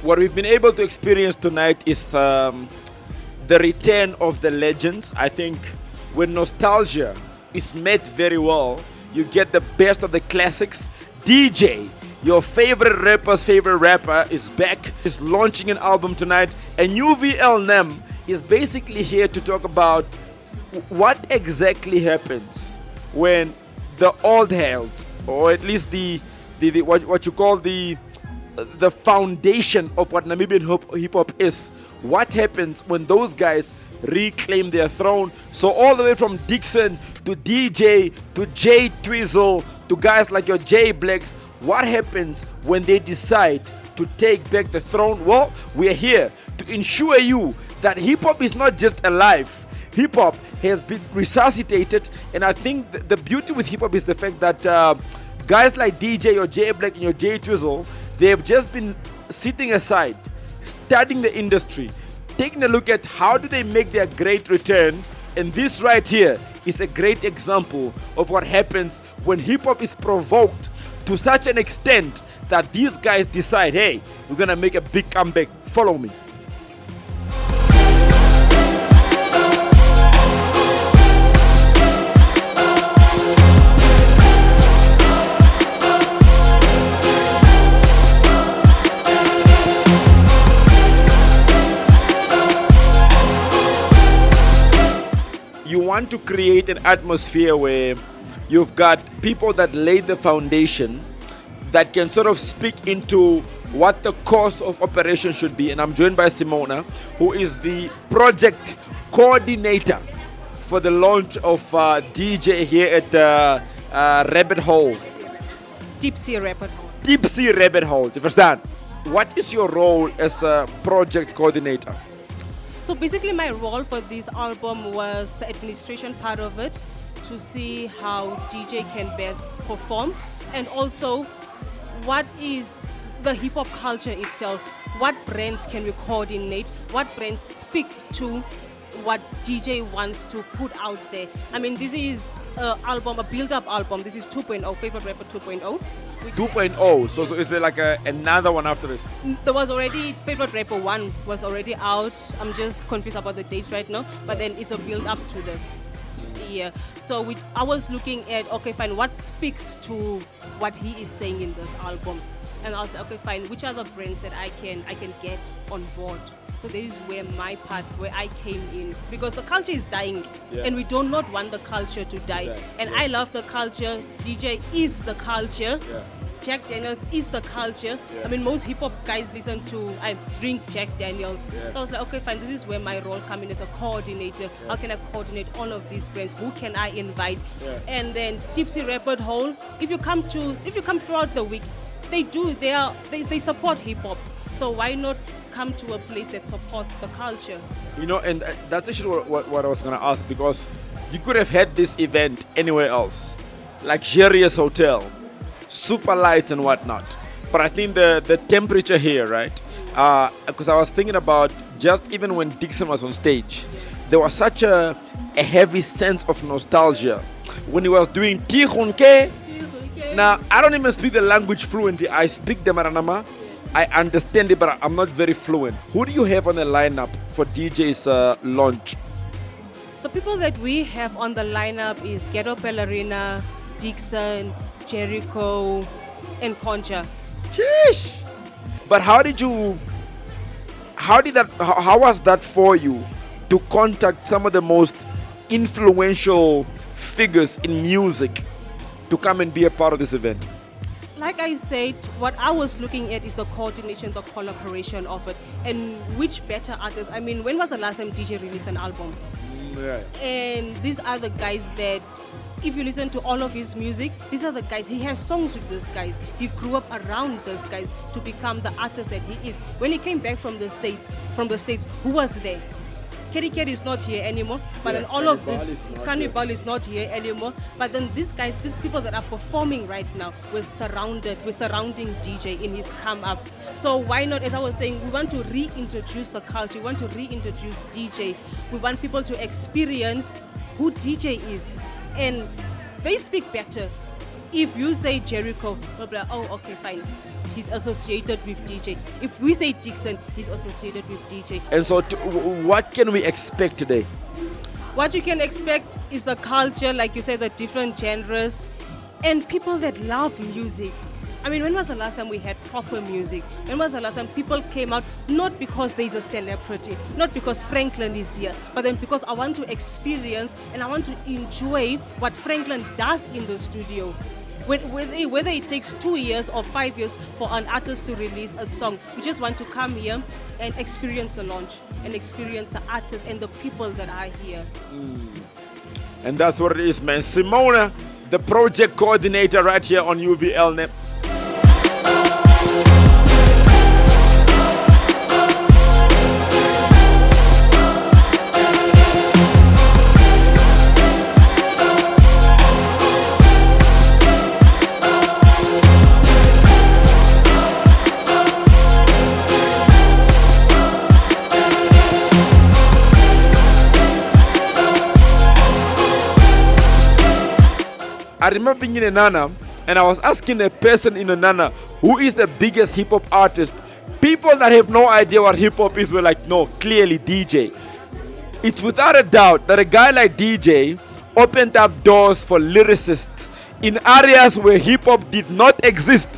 what we've been able to experience tonight is the return of the legends. I think when nostalgia is met very well, you get the best of the classics. DJ, your favorite rapper's favorite rapper, is back. He's launching an album tonight, and UVL NEM is basically here to talk about what exactly happens when the old heads, or at least the what you call the foundation of what Namibian hip hop is. What happens when those guys reclaim their throne? So all the way from Dixon to DJ to J Twizzle to guys like your J Blacks, what happens when they decide to take back the throne? Well, we are here to ensure you that hip hop is not just alive. Hip hop has been resuscitated, and I think the beauty with hip hop is the fact that guys like DJ or J Black and your J Twizzle, they have just been sitting aside, studying the industry, taking a look at how do they make their great return. And this right here is a great example of what happens when hip hop is provoked to such an extent that these guys decide, hey, we're gonna make a big comeback. Follow me. You want to create an atmosphere where you've got people that laid the foundation that can sort of speak into what the cost of operation should be. And I'm joined by Simona, who is the project coordinator for the launch of DJ here at Rabbit Hole. Tipsy Rabbit Hole. Tipsy Rabbit Hole. Do you understand? What is your role as a project coordinator? So basically my role for this album was the administration part of it, to see how DJ can best perform, and also what is the hip hop culture itself, what brands can we coordinate, what brands speak to what DJ wants to put out there. I mean, this is an album, a build-up album. This is 2.0, Favorite Rapper 2.0. 2.0, so is there like another one after this? There was already, Favorite Rapper 1 was already out. I'm just confused about the dates right now, but then it's a build-up to this. Yeah, so I was looking at, okay, fine, what speaks to what he is saying in this album? And I was like, okay, fine, which other brands that I can get on board? So this is where my part, where I came in, because the culture is dying, and we do not want the culture to die. And I love the culture. DJ is the culture. Jack Daniels is the culture. I mean, most hip hop guys I drink Jack Daniels. So I was like, okay, fine, this is where my role comes in as a coordinator. How can I coordinate all of these brands? Who can I invite? And then Tipsy Rabbit Hole. If you come throughout the week, they support hip hop. So why not come to a place that supports the culture? You know, and that's actually what I was gonna ask, because you could have had this event anywhere else, luxurious hotel, super lights and whatnot. But I think the temperature here, right? Because I was thinking about just even when Dixon was on stage, there was such a heavy sense of nostalgia when he was doing Tikhunke. Now, I don't even speak the language fluently. I speak the Maranama. I understand it, but I'm not very fluent. Who do you have on the lineup for DJ's launch? The people that we have on the lineup is Ghetto Ballerina, Dixon, Jericho, and Concha. Sheesh! But how was that for you to contact some of the most influential figures in music to come and be a part of this event? Like I said, what I was looking at is the coordination, the collaboration of it, and which better artists. I mean, when was the last time DJ released an album? And these are the guys that, if you listen to all of his music, these are the guys. He has songs with these guys. He grew up around these guys to become the artist that he is. When he came back from the States, who was there? Kitty Cat is not here anymore, but then all of this, Cannibal is not here anymore. But then these guys, these people that are performing right now, we're surrounding DJ in his come up. So why not, as I was saying, we want to reintroduce the culture, we want to reintroduce DJ. We want people to experience who DJ is. And they speak better. If you say Jericho, they'll be like, oh, okay, fine. he's associated with DJ. If we say Dixon, he's associated with DJ. And so, what can we expect today? What you can expect is the culture, like you said, the different genres, and people that love music. I mean, when was the last time we had proper music? When was the last time people came out, not because there's a celebrity, not because Franklin is here, but then because I want to experience and I want to enjoy what Franklin does in the studio. Whether it takes 2 years or 5 years for an artist to release a song, we just want to come here and experience the launch and experience the artists and the people that are here. And that's what it is, man. Simona, the project coordinator right here on UVLNet. I remember being in a Nana and I was asking a person in a Nana who is the biggest hip hop artist. People that have no idea what hip hop is were like, no, clearly DJ. It's without a doubt that a guy like DJ opened up doors for lyricists in areas where hip hop did not exist.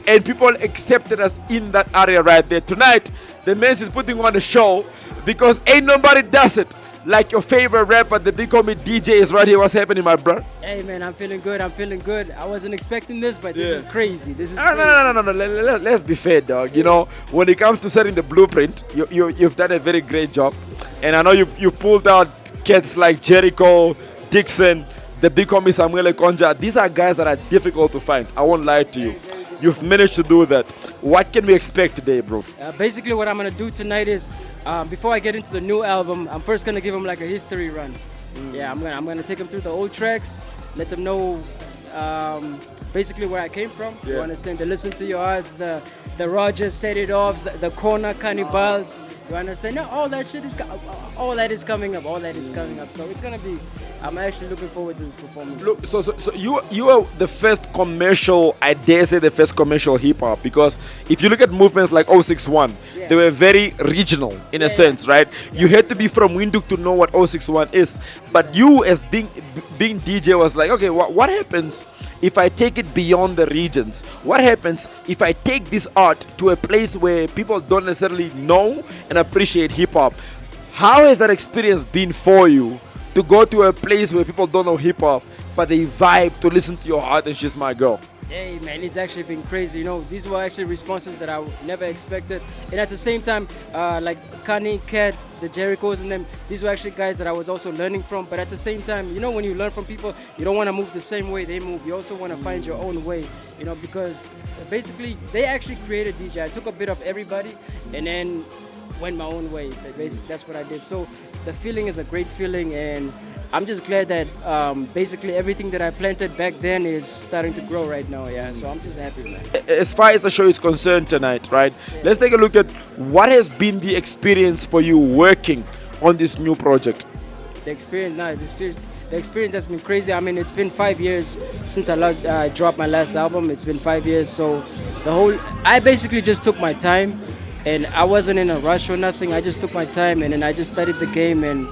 And people accepted us in that area right there. Tonight, the man is putting on a show because ain't nobody does it like your favorite rapper, the big homie DJ is right here. What's happening, my bro? Hey man, I'm feeling good. I wasn't expecting this, but this is crazy. This is no. Let's be fair, dog. You know, when it comes to setting the blueprint, you've done a very great job. And I know you pulled out cats like Jericho, Dixon, the big homie Samuel Konja. These are guys that are difficult to find. I won't lie to you. You've managed to do that. What can we expect today, bro? Basically, what I'm gonna do tonight is, before I get into the new album, I'm first gonna give them like a history run. Yeah, I'm gonna take them through the old tracks, let them know basically where I came from. You understand? The Listen to Your Hearts, the Rogers Set It Offs, the Corner Cannibals. You understand? No, all that shit is all that is coming up. All that is coming up. So it's gonna be. I'm actually looking forward to this performance. Look, so you are the first commercial, I dare say the first commercial hip hop, because if you look at movements like 061, they were very regional in a sense, right? You had to be from Windhoek to know what 061 is. But you as being DJ was like, okay, what happens if I take it beyond the regions? What happens if I take this art to a place where people don't necessarily know and appreciate hip hop? How has that experience been for you to go to a place where people don't know hip hop, but they vibe to Listen to Your Heart and She's My Girl? Hey man, it's actually been crazy. You know, these were actually responses that I never expected. And at the same time, like Kanye, Cat, the Jerichos and them, these were actually guys that I was also learning from. But at the same time, you know, when you learn from people, you don't want to move the same way they move. You also want to find your own way, you know, because basically they actually created DJ. I took a bit of everybody and then went my own way. Basically, that's what I did. So the feeling is a great feeling, and I'm just glad that basically everything that I planted back then is starting to grow right now. Yeah, so I'm just happy, man. As far as the show is concerned tonight, right? Let's take a look at what has been the experience for you working on this new project. The experience has been crazy. I mean, it's been 5 years since I dropped my last album. It's been 5 years, so I basically just took my time, and I wasn't in a rush or nothing. I just took my time, and then I just studied the game, and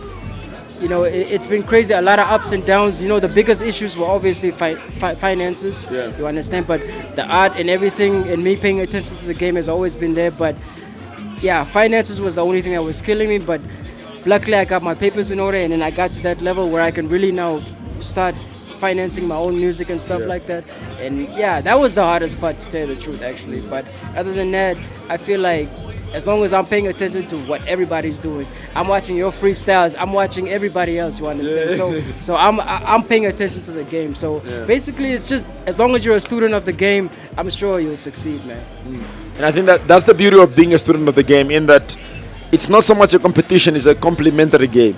you know, it's been crazy, a lot of ups and downs. You know, the biggest issues were obviously finances, you understand, but the art and everything and me paying attention to the game has always been there. But yeah, finances was the only thing that was killing me, but luckily I got my papers in order, and then I got to that level where I can really now start financing my own music and stuff like that. And yeah, that was the hardest part, to tell you the truth, actually. But other than that, I feel like as long as I'm paying attention to what everybody's doing, I'm watching your freestyles, I'm watching everybody else, you understand? So I'm paying attention to the game. So basically, it's just as long as you're a student of the game, I'm sure you'll succeed, man. And I think that's the beauty of being a student of the game, in that it's not so much a competition, it's a complementary game.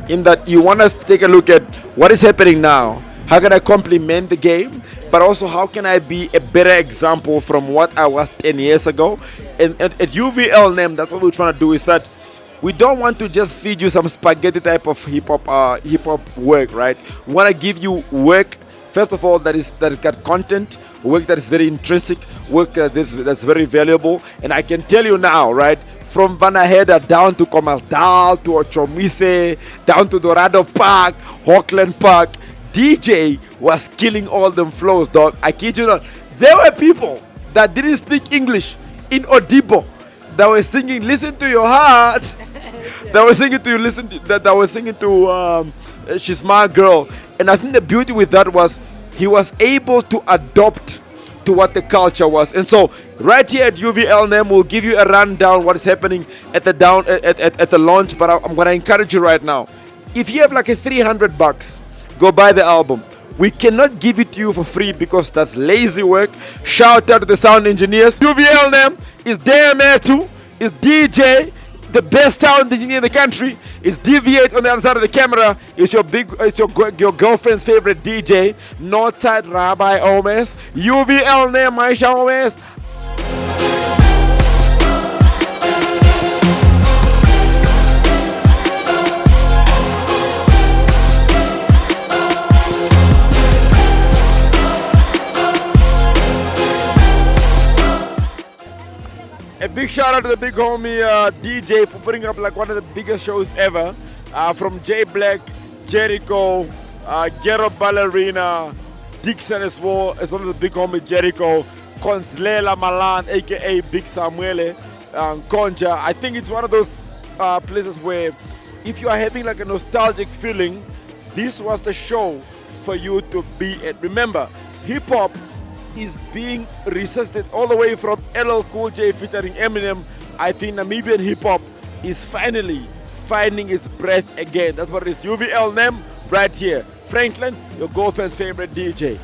In that you want to take a look at what is happening now, how can I complement the game, but also how can I be a better example from what I was 10 years ago. And at UVLNM, that's what we're trying to do, is that we don't want to just feed you some spaghetti type of hip hop work, right? We want to give you work first of all, that got content, work that is very intrinsic, work that's very valuable. And I can tell you now, right, from Vanaheda down to Komaldal to Ochomise, down to Dorado Park, Hawkland Park, DJ was killing all them flows, dog. I kid you not. There were people that didn't speak English in Odibo that were singing "Listen to Your Heart." That was singing to you. That was singing to "She's My Girl." And I think the beauty with that was he was able to adopt to what the culture was. And so right here at UVLNM, we'll give you a rundown what is happening at the launch. But I'm gonna encourage you right now. If you have like a $300, go buy the album. We cannot give it to you for free because that's lazy work. Shout out to the sound engineers. UVLNM is DMA2, is DJ, the best sound engineer in the country. Is Deviate on the other side of the camera. It's your girlfriend's favorite DJ, Northside Rabbi Omes. UVLNM, Maisha Omes. A big shout out to the big homie DJ for putting up like one of the biggest shows ever. From J Black, Jericho, Ghetto Ballerina, Dixon as well, as well as the big homie Jericho, Conslela Malan, aka Big Samuele, Konja. I think it's one of those places where if you are having like a nostalgic feeling, this was the show for you to be at. Remember, hip hop is being resisted all the way from LL Cool J featuring Eminem. I think Namibian hip hop is finally finding its breath again. That's what it is. UVLNM right here. Franklin, your girlfriend's favorite DJ.